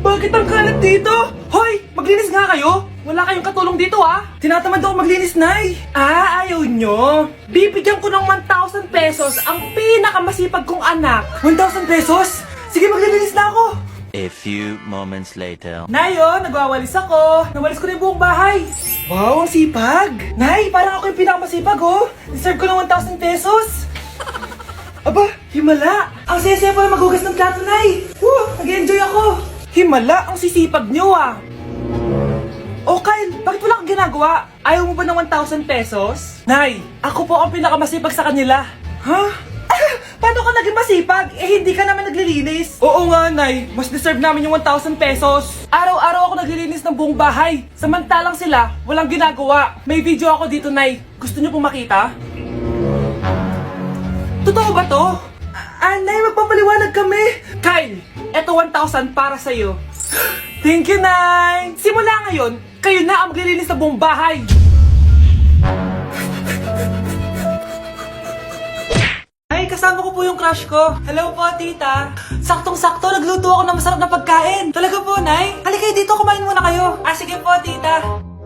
Bakit ang kalat dito? Hoy! Maglinis nga kayo! Wala kayong katulong dito Tinatamad ako maglinis, Nay. Ayaw nyo? Bibigyan ko ng 1,000 pesos ang pinakamasipag kong anak. 1,000 pesos? Sige, maglilinis na ako. A few moments later. Nay, nagwawalis ako. Nawalis ko na yung buong bahay. Wow, ang sipag. Nay, parang ako yung pinakamasipag, Deserve ko ng 1,000 pesos. Aba, himala. Ang saya-saya pala maghugas ng plato, Nay. Nag-enjoy ako. Himala, ang sisipag nyo, Oh, Kyle, bakit wala kang ginagawa? Ayaw mo ba ng 1,000 pesos? Nay, ako po ang pinakamasipag sa kanila. Ha? Paano ka naging masipag? Hindi ka naman naglilinis. Oo nga, Nay. Mas deserve namin yung 1,000 pesos. Araw-araw ako naglilinis ng buong bahay. Samantalang sila, walang ginagawa. May video ako dito, Nay. Gusto niyo pong makita? Totoo ba to? Nay, magpapaliwanag kami. Kyle, eto 1,000 para sa'yo. Thank you, Nay. Simula ngayon, kayo na ang maglilinis ng buong bahay. Ay, kasama ko po yung crush ko. Hello po, tita. Saktong-sakto, nagluto ako ng masarap na pagkain. Talaga po, Nay? Halika dito, kumain muna kayo. Sige po, tita.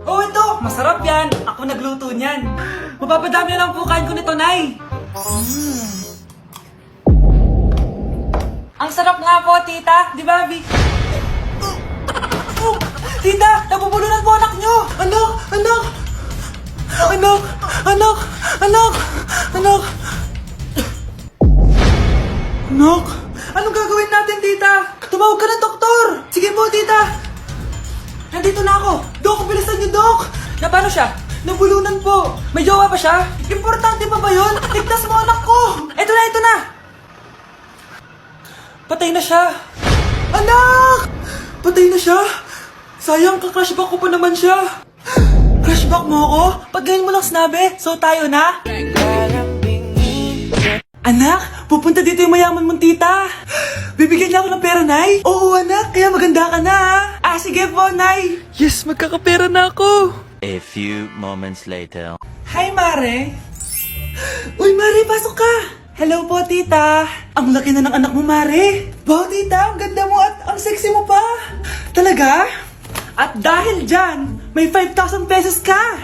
Oh, ito, masarap yan. Ako nagluto niyan. Mapapadami na lang po kain ko nito, Nay. Ang sarap nga po, tita. Di ba, Vic? Tita, nabubulunan po anak nyo. Anak. Anak, anong gagawin natin, tita? Tumawag ka ng doktor. Sige po, tita. Nandito na ako. Dok, bilisan niyo, Dok. Na paano siya? Nabulunan po. May jowa pa siya? Importante pa ba yun? Ligtas mo anak ko. Ito na. Patay na siya. Anak! Patay na siya? Sayang, ka-crushback ko pa naman siya. Crushback mo ako? Pag ganyan mo lang sinabi, so tayo na? Anak, pupunta dito yung mayaman mong tita. Bibigyan niya ako ng pera, Nay. Oo, anak, kaya maganda ka na, sige po, Nay. Yes, magkakapera na ako. A few moments later. Hi, Mare. Uy, Mare, pasok ka. Hello po, tita. Ang laki na ng anak mo, Mare. Wow, tita, ang ganda mo at ang sexy mo pa. Talaga? At dahil dyan, may 5,000 pesos ka.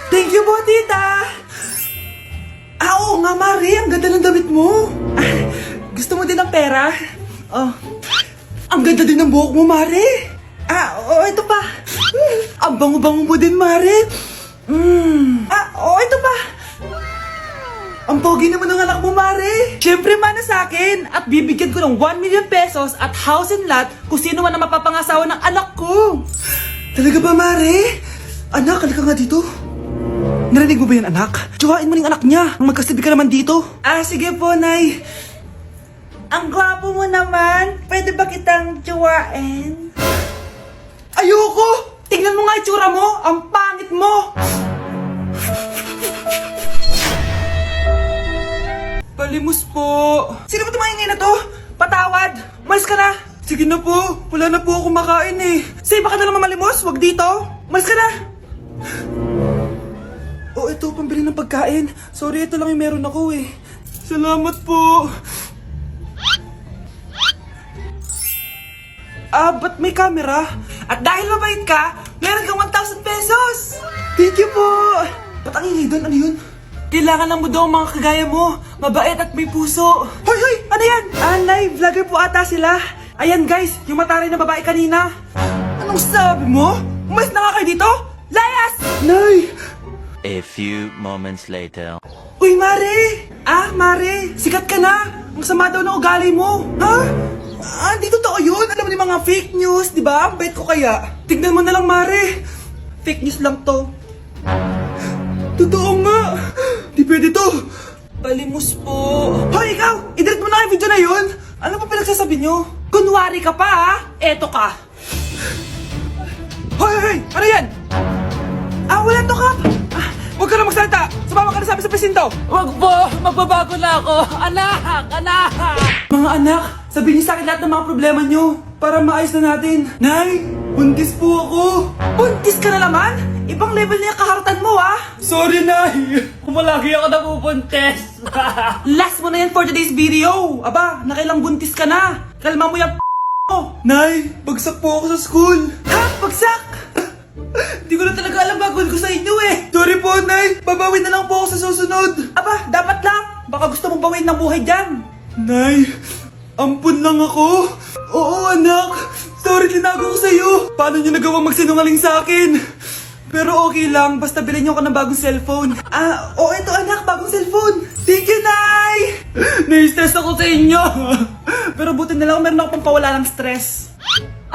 Thank you po, tita. Oo nga, Mare, ang ganda ng damit mo. Gusto mo din ng pera? Oh, ang ganda din ng buhok mo, Mare. Ito pa. Ang bango-bango mo din, Mare. Ito pa. Ang pogi naman ng anak mo, Mare. Siyempre, mana sa akin. At bibigyan ko ng 1 million pesos at house and lot kung sino man ang mapapangasawa ng anak ko. Talaga ba, Mare? Anak, halika nga dito. Narinig mo ba yan, anak? Tsuhain mo ng anak niya. Ang magkasabi ka naman dito. Sige po, Nay. Ang gwapo mo naman. Pwede ba kitang tsuhain? Ayoko! Tingnan mo nga itsura mo. Ang pangit mo. Palimos po. Sino ba tumahingay na to? Patawad. Malis ka na. Sige na po. Wala na po ako makain Say, baka na naman malimos. Wag dito. Malis ka na. Ito, pambili ng pagkain. Sorry, ito lang yung meron ako Salamat po. Ba't may camera? At dahil mabait ka, meron kang 1,000 pesos. Thank you po. Ba't ang ingay doon? Ano yun? Kailangan lang mo daw ang mga kagaya mo. Mabait at may puso. Hoy! Ano yan? Nay, vlogger po ata sila. Ayan guys, yung mataray na babae kanina. Anong sabi mo? Umalis na nga kayo dito? Layas! Nay! A few moments later. Uy, Mare! Mare, sikat ka na. Ang sama daw ng ugali mo. Di totoo yun. Alam mo yung mga fake news, di ba? Ang bait ko kaya. Tignan mo na lang, Mare. Fake news lang to. Totoo nga. Di pwede to. Palimos po. Hoy, ikaw! I-delete mo na yung video na yun. Ano pa pinagsasabi nyo? Kunwari ka pa, Eto ka. Hoy! Ano yan? Wala to, Kap. Huwag ka na magsalita. Sumama ka na sa amin sa presinto. Huwag po. Magbabago na ako. Anak! Mga anak, sabihin niyo sa akin lahat ng mga problema niyo para maayos na natin. Nay, buntis po ako. Buntis ka na naman? Ibang level na yung kaharutan mo, Sorry, Nay. Kumalagi ako nabubuntis. Last mo na yan for today's video. Aba, nakailang buntis ka na. Kalma mo yung ko. mo? Nay, bagsak po ako sa school. Ha? Bagsak? Hindi ko na talaga alam gagawin ko sa inyo eh. Sorry po, Nay. Babawin na lang po ako sa susunod. Aba, dapat lang. Baka gusto mong bawin ng buhay dyan. Nay, ampun lang ako. Oo, anak. Sorry, tinago ko sa'yo. Paano niyo nagawang magsinungaling sa akin? Pero okay lang, basta bilhin niyo ako ng bagong cellphone. Ito anak, bagong cellphone. Thank you, Nay! Nai-stress ako sa inyo. Pero buti na lang meron ako pampawala ng stress.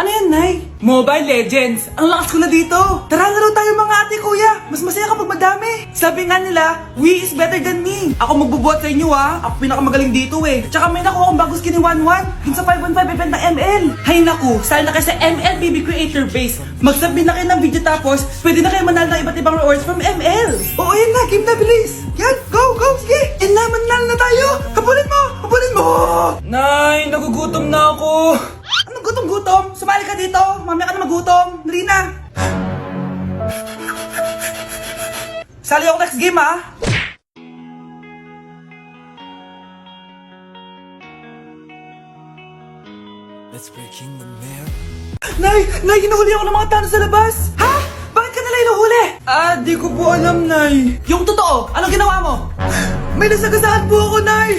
Ano yan, Nay? Mobile Legends. Ang lakas ko na dito. Tara na raw tayo mga ate, kuya. Mas masaya kapag madami. Sabi nga nila, we is better than me. Ako magbubuhat sa inyo Ako pinakamagaling dito eh. Tsaka may nakuha akong bagong skin ni 1-1. Dun sa 515 event ng ML. Hay naku, sali na kayo sa ML BB Creator Base. Mag-submit na kayo ng video tapos pwede na kayo manalo ng iba't ibang rewards from ML. Oo, yan na. Game na, bilis. Yan, go, go, sige. Yan na, manalo na tayo. Habulin mo, habulin mo. Nay, nagugutom na ako. Anong gutom-gutom? Sumali ka dito. Mamaya ka na magutom. Dali na. Sali ako next game Let's breaking the mirror. Nay, hinuhuli ako ng mga tano sa labas. Ha? Bakit ka nila hinuhuli? Di ko po alam, Nay. Yung totoo, anong ginawa mo? May nasagasaan po ako, Nay.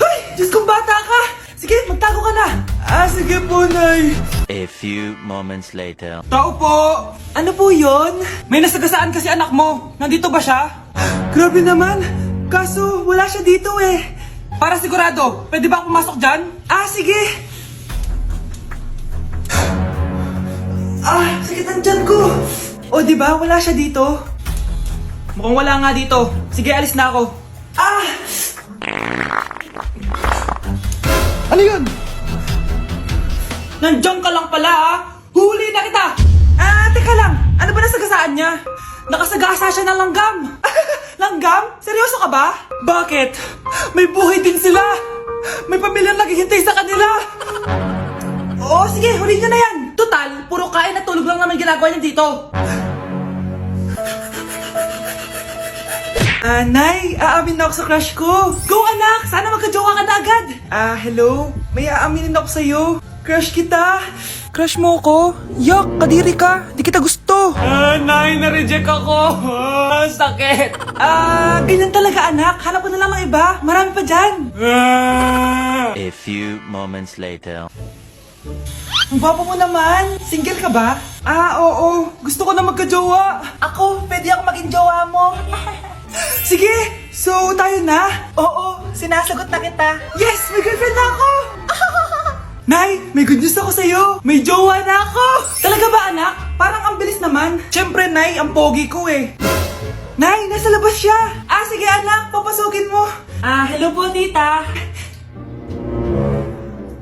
Ay, Diyos kong bata ka. Sige, magtago ka na. Sige po, Nay. A few moments later. Tao po! Ano po yon? May nasagasaan kasi anak mo. Nandito ba siya? Grabe naman. Kaso, wala siya dito eh. Para sigurado, pwede ba ako pumasok dyan? Sige. Sakit ang tiyan ko. O, diba? Wala siya dito. Mukhang wala nga dito. Sige, alis na ako. Ano yun? Nandiyan ka lang pala Huli na kita! Teka lang. Ano ba nasagasaan niya? Nakasagasa siya ng langgam. Langgam? Seryoso ka ba? Bakit? May buhay din sila. May pamilyang naghihintay sa kanila. Oo, sige. Huli niyo na yan. Total, puro kain at tulog lang naman ginagawa niya dito. Nay, aamin na ako sa crush ko. Go anak! Sana magka-jowa ka na agad. Hello? May aaminin ako sa'yo. Crush kita. Crush mo ko? Yak, kadiri ka. Di kita gusto. Nay, na-reject ako. Sakit. Ganyan talaga anak. Hanap ko na lang ng iba. Marami pa dyan. A few moments later. Ang gwapo mo naman. Single ka ba? Oo. Gusto ko na magka-jowa. Ako, pwede ako maging jowa mo. Sige, so tayo na? Oo, sinasagot na kita. Yes, may girlfriend na ako! Nay, may good news ako sa'yo. May jowa na ako! Talaga ba anak? Parang ang bilis naman. Siyempre, Nay, ang pogi ko eh. Nay, nasa labas siya. Sige anak, papasukin mo. Hello po tita.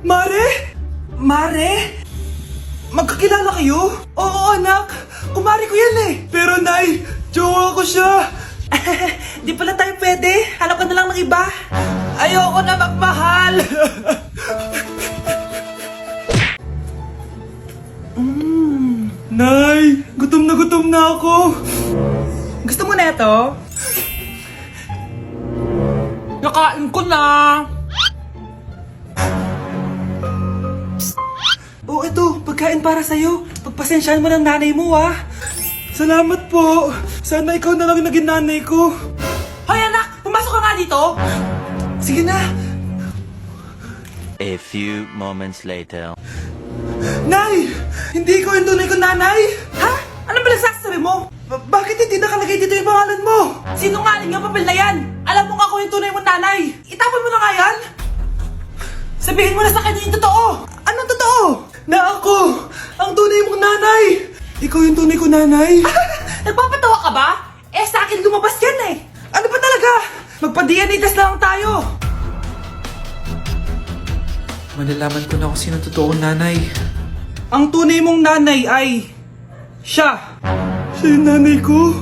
Mare? Mare? Magkakilala kayo? Oo anak, kumari ko yan eh. Pero Nay, jowa ko siya. Di pala tayo pwede. Hanap ka na lang ng iba. Ayoko na magmahal. Nay, gutom na ako. Gusto mo na ito? Nakain ko na. Ito, pagkain para sa'yo. Pagpasensyahan mo ng nanay mo Salamat po. Sana ikaw na lang naging nanay ko. Hoy anak, pumasok ka nga dito. Sige na. A few moments later. Nay! Hindi ko yung tunay kong nanay. Ha? Ano ba nagsasabi mo? Bakit hindi nakalagay dito yung pangalan mo? Sinungaling ang papel na yan. Alam mo nga ako yung tunay mong nanay. Itapon mo na nga yan. Sabihin mo na sa kanya yung totoo. Anong totoo? Na ako, ang tunay mong nanay. Ikaw yung tunay ko nanay. Nagpapatawa ka ba? Sa akin lumabas yan eh. Ano ba talaga? Magpa-DNA test na lang tayo. Malalaman ko na kung sino totoong nanay. Ang tunay mong nanay ay siya. Siya yung nanay ko.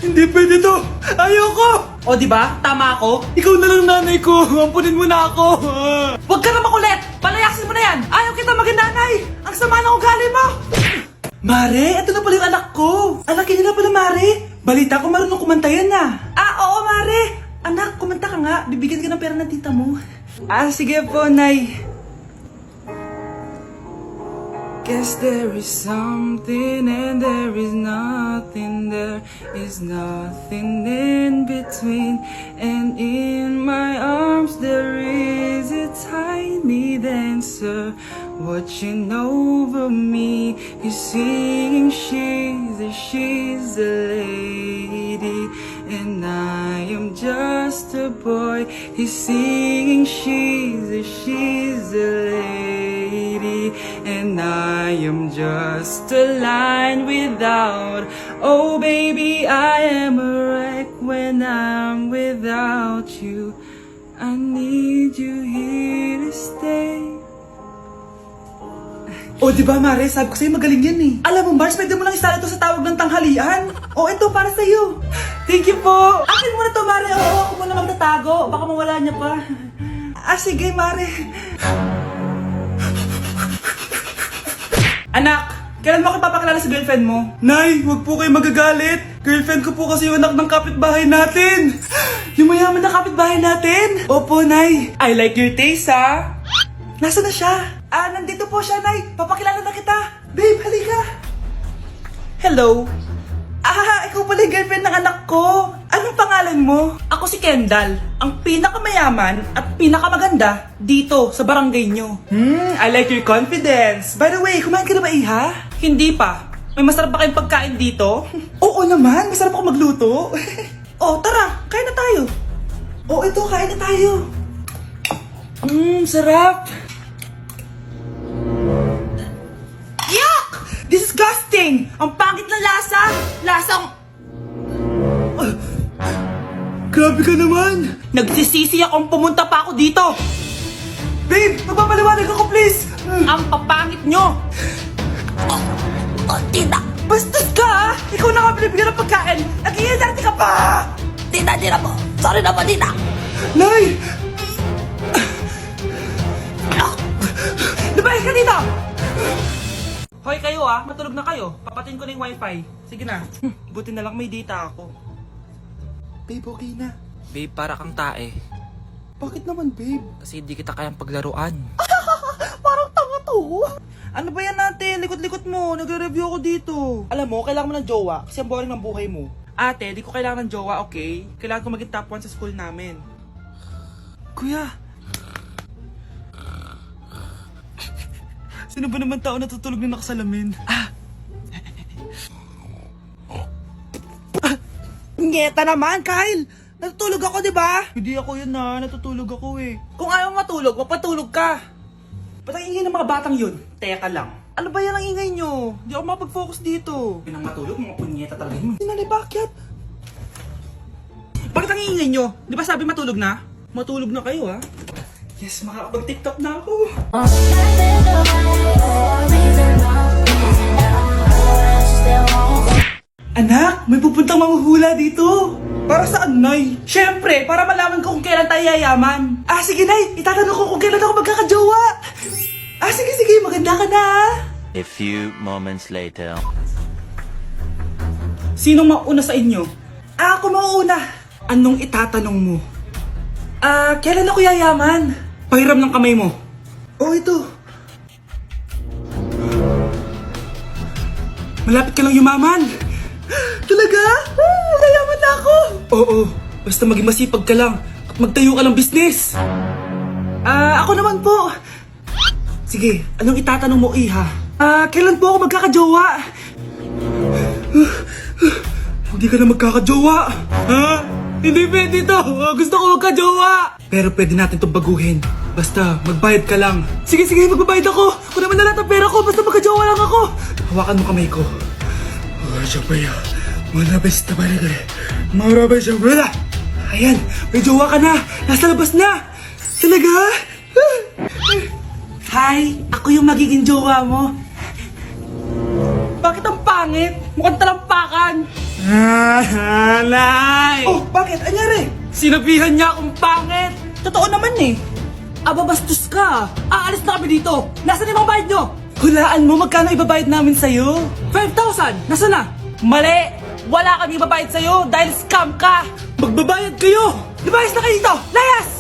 Hindi pwede to. Ayoko. O diba? Tama ako. Ikaw na lang nanay ko. Ampunin mo na ako. Huwag ka na makulit. Palayasin mo na yan. Ayaw kita maging nanay. Ang sama ng ugali mo. Mare, ito na pala yung anak ko. Anak niyo na pala, Mare. Balita ko marunong kumanta yan oo, Mare. Anak, kumanta ka nga. Bibigyan ka ng pera ng tita mo. Sige po, Nay. Guess there is something and there is nothing. There is nothing in between. And in my arms there is a tiny dancer watching over me. He's singing, she's a lady, and I am just a boy. He's singing, she's a lady, and I am just a line without. Oh baby, I am a wreck when I'm without you. I need you here to stay. Oh, di ba, Mare? Sabi ko sa'yo, magaling yan eh. Alam mo, Mars, pwede mo lang isala ito sa tawag ng tanghalian. Oh, ito, para sa'yo. Thank you po. Akin mo na to, Mare. Oo, ako muna magtatago. Baka mawala niya pa. Sige, Mare. Anak, kailan mo ako papakilala sa girlfriend mo? Nay, wag po kayo magagalit. Girlfriend ko po kasi yung anak ng kapitbahay natin. Yung mayaman na kapitbahay natin. Opo, Nay. I like your taste, ha? Nasaan na siya? Nandito po siya, Nay. Papakilala na kita. Babe, halika. Hello. Ikaw pala yung girlfriend ng anak ko. Anong pangalan mo? Ako si Kendall, ang pinakamayaman at pinakamaganda dito sa barangay nyo. I like your confidence. By the way, kumain ka na ba, Iha? Hindi pa. May masarap ba kayong pagkain dito? Oo naman, masarap ako magluto. Tara, kain na tayo. Ito, kain na tayo. Sarap. Yuck! Disgusting! Ang pangit na lasa! Lasang... Grabe ka naman! Nagsisisi akong pumunta pa ako dito! Babe! Magpapaliwanag ako, please! Ang papangit nyo! Tita! Bastos ka, ha? Ikaw na nga binibigyan ng pagkain! Nag-iinarte ka pa! Tita po! Sorry na po, tita! Nay! Lumayas ka dito! Hoy kayo matulog na kayo. Papatin ko na yung wifi. Sige na. Buti na lang may data ako. Babe, okay na. Babe, para kang tae. Bakit naman, babe? Kasi di kita kayang paglaruan. Parang tanga to. Ano ba yan natin? Likot-likot mo. Nagre-review ako dito. Alam mo, kailangan mo ng jowa kasi ang boring ng buhay mo. Ate, di ko kailangan ng jowa, okay? Kailangan ko maging top 1 sa school namin. Kuya, sino ba naman tao natutulog na nakasalamin? Ngeta naman, Kyle! Natutulog ako, di ba? Hindi ako yun natutulog ako eh. Kung ayaw matulog, mapatulog ka. Ba't ang ingay ng mga batang yun? Teka lang. Ano ba yan ang ingay nyo? Di ako mapag-focus dito. Pinang matulog, mga punyeta talaga yun. Sinali, bakit? Bakit ang ingay nyo? Di ba sabi matulog na? Matulog na kayo, ha? Yes, makakapag-TikTok na ako. Anak, may pupuntang manghuhula dito. Para saan, Nay? Siyempre, para malaman ko kung kailan tayo yayaman. Sige, Nay. Itatanong ko kung kailan ako magkakajowa. Sige. Maganda ka na, ha? A few moments later. Sinong mauna sa inyo? Ako mauna. Anong itatanong mo? Kailan ako yayaman? Pahiram ng kamay mo. Ito. Malapit ka lang yumaman. Talaga? Yayaman na ako. Oo, basta maging masipag ka lang at magtayo ka ng business. Ako naman po. Sige, anong itatanong mo, Iha? Kailan po ako magkakajowa? Hindi ka na magkakajowa. Hindi pwede to. Gusto ko magkajowa. Pero pwede natin itong baguhin. Basta, magbayad ka lang. Sige, magbabayad ako. Kung naman na lahat ang pera ko, basta magkajowa lang ako. Hawakan mo kamay ko. Ayan, may jowa ka na. Nasa labas na. Talaga? Hi, ako yung magiging jowa mo. Bakit ang pangit? Mukhang talampakan. Nay! Bakit? Anyari? Sinabihan niya akong pangit. Totoo naman eh. Bastos ka. Aalis na kami dito. Nasaan yung mga bayad nyo? Hulaan mo magkano ibabayad namin sa'yo? 5,000! Nasaan na? Mali! Wala kami ibabayad sa'yo dahil scam ka! Magbabayad kayo! Lumayas na kayo dito! Layas!